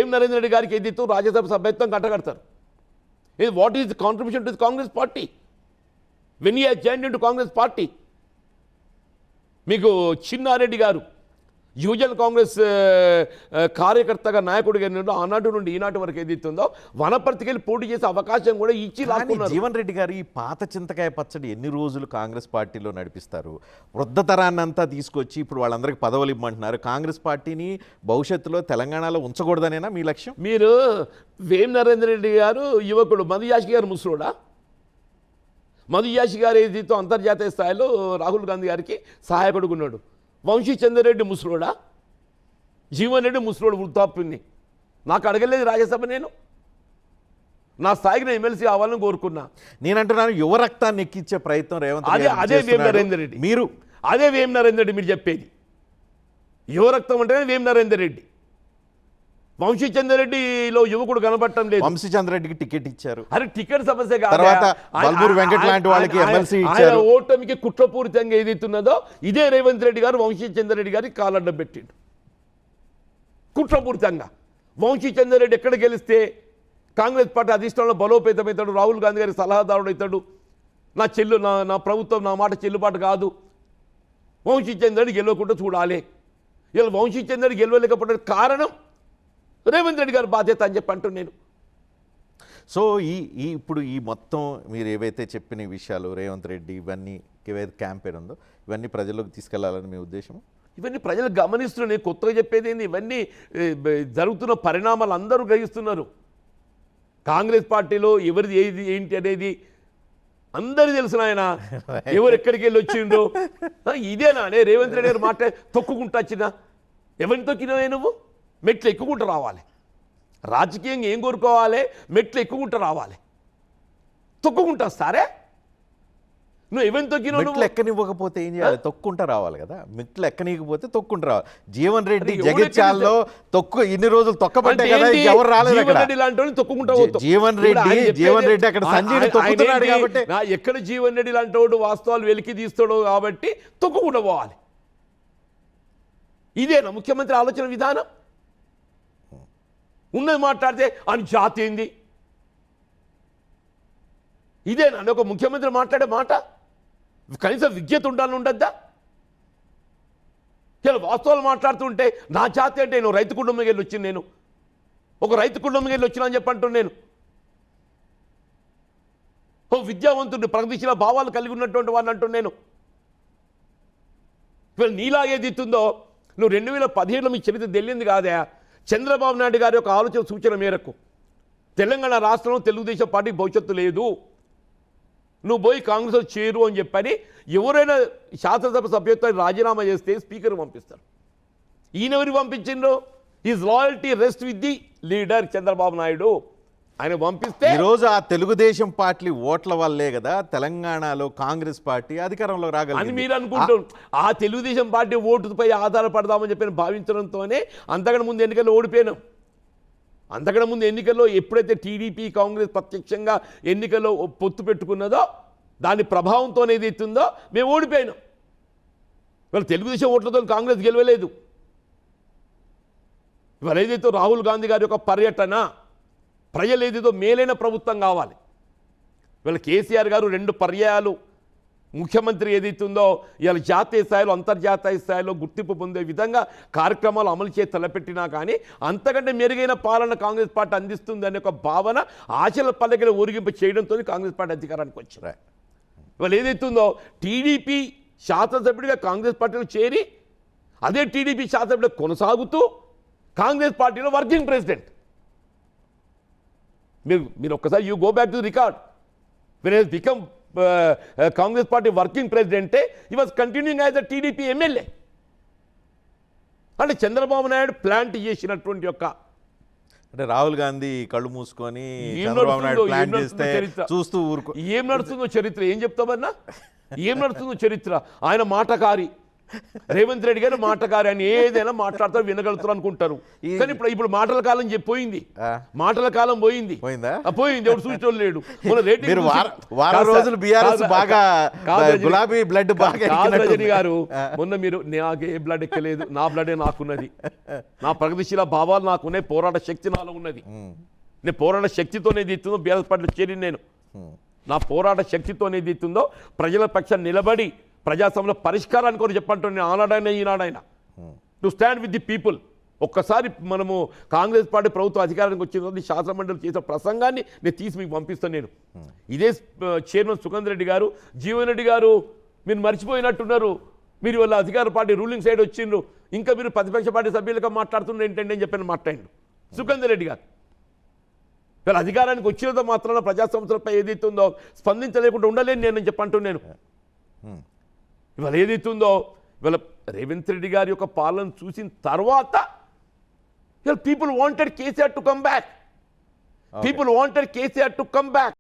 ఎం నరేంద్ర రెడ్డి గారికి ఏదైతే రాజ్యసభ సభ్యత్వం కట్టగడతారు. ఇది what is the contribution to the Congress party when you join to Congress party? మీకు చిన్నారెడ్డి గారు యువజన కాంగ్రెస్ కార్యకర్తగా నాయకుడిగా ఆనాటి నుండి ఈనాటి వరకు ఏదైతుందో వనపర్తికి వెళ్ళి పోటీ చేసే అవకాశం కూడా ఇచ్చి లాక్కున్నారు. జీవన్ రెడ్డి గారు ఈ పాత చింతకాయ పచ్చడి ఎన్ని రోజులు కాంగ్రెస్ పార్టీలో నడిపిస్తారు? వృద్ధ తరాన్నంతా తీసుకొచ్చి ఇప్పుడు వాళ్ళందరికీ పదవులు ఇవ్వమంటున్నారు. కాంగ్రెస్ పార్టీని భవిష్యత్తులో తెలంగాణలో ఉంచకూడదనేనా మీ లక్ష్యం? మీరు వేం నరేంద్ర రెడ్డి గారు యువకుడు, మధుయాషి గారు ముసలోడా? మధుయాషి గారు ఏదైతే అంతర్జాతీయ స్థాయిలో రాహుల్ గాంధీ గారికి సహాయకుడుగా ఉన్నాడు. వంశీ చంద్రరెడ్డి ముసలోడా? జీవన్ రెడ్డి ముసలోడు, వృద్ధాప్యుని. నాకు అడగలేదు రాజ్యసభ. నేను నా స్థాయికి నేను ఎమ్మెల్సీ అవ్వాలని కోరుకున్నా. నేను అంటున్నాను యువ రక్తాన్ని ఎక్కించే ప్రయత్నం రేవంత్ అదే వేం నరేందర్ రెడ్డి. మీరు అదే వేం నరేందర్ రెడ్డి మీరు చెప్పేది. యువ రక్తం అంటేనే వేం నరేందర్ రెడ్డి. వంశీ చంద్రరెడ్డిలో యువకుడు కనబడటం లేదు. వంశీ చంద్రరెడ్డికి టికెట్ ఇచ్చారు. అరే టికెట్ సమస్య కాదు. తర్వాత బల్మూరు వెంకట్ లాంటి వాళ్ళకి ఎమ్మెల్సీ ఇచ్చారు. ఓటమికి కుట్రపూరితంగా ఏదైతున్నదో ఇదే రేవంత్ రెడ్డి గారు వంశీ చంద్రరెడ్డి గారికి కాలడ్డం పెట్టిండు కుట్రపూరితంగా. వంశీ చంద్రరెడ్డి ఎక్కడ గెలిస్తే కాంగ్రెస్ పార్టీ అధిష్టానంలో బలోపేతమవుతాడు, రాహుల్ గాంధీ గారికి సలహాదారుడు అవుతాడు. నా ప్రభుత్వం నా మాట చెల్లుబాటు కాదు. వంశీ చంద్రరెడ్డి గెలవకుండా చూడాలి. ఇలా వంశీ చంద్రరెడ్డి గెలవలేకపోవడానికి కారణం రేవంత్ రెడ్డి గారు బాధ్యత అని చెప్పి అంటున్నాను. సో ఇప్పుడు ఈ మొత్తం మీరు ఏవైతే చెప్పిన విషయాలు రేవంత్ రెడ్డి ఇవన్నీ ఏవైతే క్యాంపెయిన్ ఉందో ఇవన్నీ ప్రజల్లోకి తీసుకెళ్లాలని మీ ఉద్దేశం? ఇవన్నీ ప్రజలు గమనిస్తున్నారు. కొత్తగా చెప్పేది ఏంది? ఇవన్నీ జరుగుతున్న పరిణామాలు అందరూ గ్రహిస్తున్నారు. కాంగ్రెస్ పార్టీలో ఎవరిది ఏది ఏంటి అనేది అందరికీ తెలిసిన ఆయన ఎవరు ఎక్కడికి వెళ్ళి వచ్చిండో ఇదేనా రేవంత్ రెడ్డి గారు మాట తొక్కుకుంటూ వచ్చినా? ఎవరిని తొక్కినావే నువ్వు? మెట్లు ఎక్కుకుంటూ రావాలి. రాజకీయంగా ఏం కోరుకోవాలి? మెట్లు ఎక్కుకుంటూ రావాలి. తొక్కుకుంటా సరే నువ్వు ఎవరిని తొక్కినావు? మెట్లు ఎక్కనివ్వకపోతే ఏం చేయాలి? తొక్కుంటా రావాలి కదా. మెట్లు ఎక్కనివ్వకపోతే తొక్కుంటూ రావాలి. జీవన్ రెడ్డి జగిత్యాలలో ఇన్ని రోజులు తొక్కబట్టే కదా, ఎవరు రాలేదు అక్కడ. జీవన్ రెడ్డి అక్కడ సంజయ్ తొక్కుతున్నాడు కాబట్టి, ఎక్కడ జీవన్ రెడ్డి లాంటి వాడు వాస్తవాలు వెలికి తీస్తాడో కాబట్టి తొక్కుకుంటూ పోవాలి. ఇదేనా ముఖ్యమంత్రి ఆలోచన విధానం? ఉన్నది మాట్లాడితే అని జాతి ఏంది? ఇదేనా ఒక ముఖ్యమంత్రి మాట్లాడే మాట? కనీసం విజ్ఞత ఉండాలని ఉండద్దా? ఇలా వాస్తవాలు మాట్లాడుతుంటే నా జాతి అంటే నేను రైతు కుటుంబంకి వెళ్ళి వచ్చింది, నేను ఒక రైతు కుటుంబంకి వెళ్ళి వచ్చినా అని చెప్పంటున్నాను. నేను ఓ విద్యావంతుడిని, ప్రగతిశీల భావాలు కలిగి ఉన్నటువంటి వాడిని అంటున్నాను. నేను ఇవాళ నీలాగేది ఇస్తుందో నువ్వు 2017లో మీ చరిత్ర తెలియంది కాదా? చంద్రబాబు నాయుడు గారి యొక్క ఆలోచన సూచన మేరకు తెలంగాణ రాష్ట్రంలో తెలుగుదేశం పార్టీ భవిష్యత్తు లేదు, నువ్వు పోయి కాంగ్రెస్లో చేరు అని చెప్పని ఎవరైనా శాసనసభ సభ్యత్వాన్ని రాజీనామా చేస్తే స్పీకర్ పంపిస్తారు. ఈయనెవరికి పంపించిండ్రు? Is loyalty rest with the leader Chandrababu Naidu. ఆయన పంపిస్తే ఈరోజు ఆ తెలుగుదేశం పార్టీ ఓట్ల వల్లే కదా తెలంగాణలో కాంగ్రెస్ పార్టీ అధికారంలో రాగలిగింది అని మీరు అనుకుంటారు. ఆ తెలుగుదేశం పార్టీ ఓటుపై ఆధారపడదామని చెప్పి భావించడంతోనే అంతకంటే ముందు ఎన్నికల్లో ఓడిపోయినాం. అంతకంటే ముందు ఎన్నికల్లో ఎప్పుడైతే టీడీపీ కాంగ్రెస్ ప్రత్యక్షంగా ఎన్నికల్లో పొత్తు పెట్టుకున్నదో దాని ప్రభావంతో ఏదైతుందో మేము ఓడిపోయినాం. ఇవాళ తెలుగుదేశం ఓట్లతో కాంగ్రెస్ గెలవలేదు. ఇవాళ ఏదైతే రాహుల్ గాంధీ గారి యొక్క పర్యటన ప్రజలు ఏదేదో మేలైన ప్రభుత్వం కావాలి. ఇవాళ కేసీఆర్ గారు 2 పర్యాయాలు ముఖ్యమంత్రి ఏదైతుందో ఇవాళ జాతీయ స్థాయిలో అంతర్జాతీయ స్థాయిలో గుర్తింపు పొందే విధంగా కార్యక్రమాలు అమలు చేసి తలపెట్టినా కానీ అంతకంటే మెరుగైన పాలన కాంగ్రెస్ పార్టీ అందిస్తుంది అనే ఒక భావన ఆశల పల్లకిలో ఊరిగింపు చేయడంతో కాంగ్రెస్ పార్టీ అధికారానికి వచ్చింది. ఇవాళ ఏదైతుందో టీడీపీ శాసనసభ్యుడిగా కాంగ్రెస్ పార్టీలో చేరి అదే టీడీపీ శాసనసభ్యుడిగా కొనసాగుతూ కాంగ్రెస్ పార్టీలో వర్కింగ్ ప్రెసిడెంట్. మీరు ఒక్కసారి you go back to record when he's become Congress party working ప్రెసిడెంటే he was continuing as a TDP MLA. అంటే చంద్రబాబు నాయుడు ప్లాంట్ చేసినటువంటి యొక్క అంటే రాహుల్ గాంధీ కళ్ళు మూసుకొని చంద్రబాబు నాయుడు ప్లాన్ చేస్తే చూస్తూ ఊరుకో. ఏం నడుస్తుందో చరిత్ర ఏం చెప్తామన్నా? ఏం నడుస్తుందో చరిత్ర? ఆయన మాటకారి, రేవంత్ రెడ్డి గారు మాటగారు అని ఏదైనా మాట్లాడతారు వినగలుగుతారు అనుకుంటారు. కానీ ఇప్పుడు మాటల కాలం పోయింది, మాటల కాలం పోయింది. పోయిందా? పోయింది, ఎవరు సూచనలు లేడు. మన రేటింగ్ మీరు వారం రోజులు బీఆర్ఎస్ బాగా గులాబీ బ్లడ్ బాగా రజనీ గారు మొన్న మీరు నాకు ఏ బ్లడ్ ఎక్కలేదు, నా బ్లడే నాకున్నది, నా ప్రగతిశీల భావాలు నాకున్నాయి, పోరాట శక్తి నాలో ఉన్నది. నేను పోరాట శక్తితోనే తీస్తుందో బీఆర్ఎస్ పార్టీలో చేరి నేను నా పోరాట శక్తితోనే తీస్తుందో ప్రజల పక్షాన్ని నిలబడి ప్రజాస్వామ్యంలో పరిష్కారాన్ని కూడా చెప్పంటున్నాను. ఆనాడైనా ఈనాడైనా to stand with the people. ఒక్కసారి మనము కాంగ్రెస్ పార్టీ ప్రభుత్వం అధికారానికి వచ్చిన తర్వాత శాసనమండలి చేసిన ప్రసంగాన్ని నేను తీసి మీకు పంపిస్తాను. నేను ఇదే చైర్మన్ సుఖేందర్ రెడ్డి గారు, జీవన్ రెడ్డి గారు మీరు మర్చిపోయినట్టున్నారు, మీరు వాళ్ళ అధికార పార్టీ రూలింగ్ సైడ్ వచ్చిండ్రు, ఇంకా మీరు ప్రతిపక్ష పార్టీ సభ్యులుగా మాట్లాడుతున్నారు ఏంటంటే అని చెప్పని మాట్లాడిండు సుఖేందర్ రెడ్డి గారు. వీళ్ళ అధికారానికి వచ్చినంత మాత్రాన ప్రజా సంస్థలపై ఏదైతుందో స్పందించలేకుండా ఉండలేను నేను చెప్పంటున్నాను. ఇవాళ ఏదైతుందో ఇవాళ రేవంత్ రెడ్డి గారి యొక్క పాలన చూసిన తర్వాత people wanted KCR to come back, people wanted KCR to come back.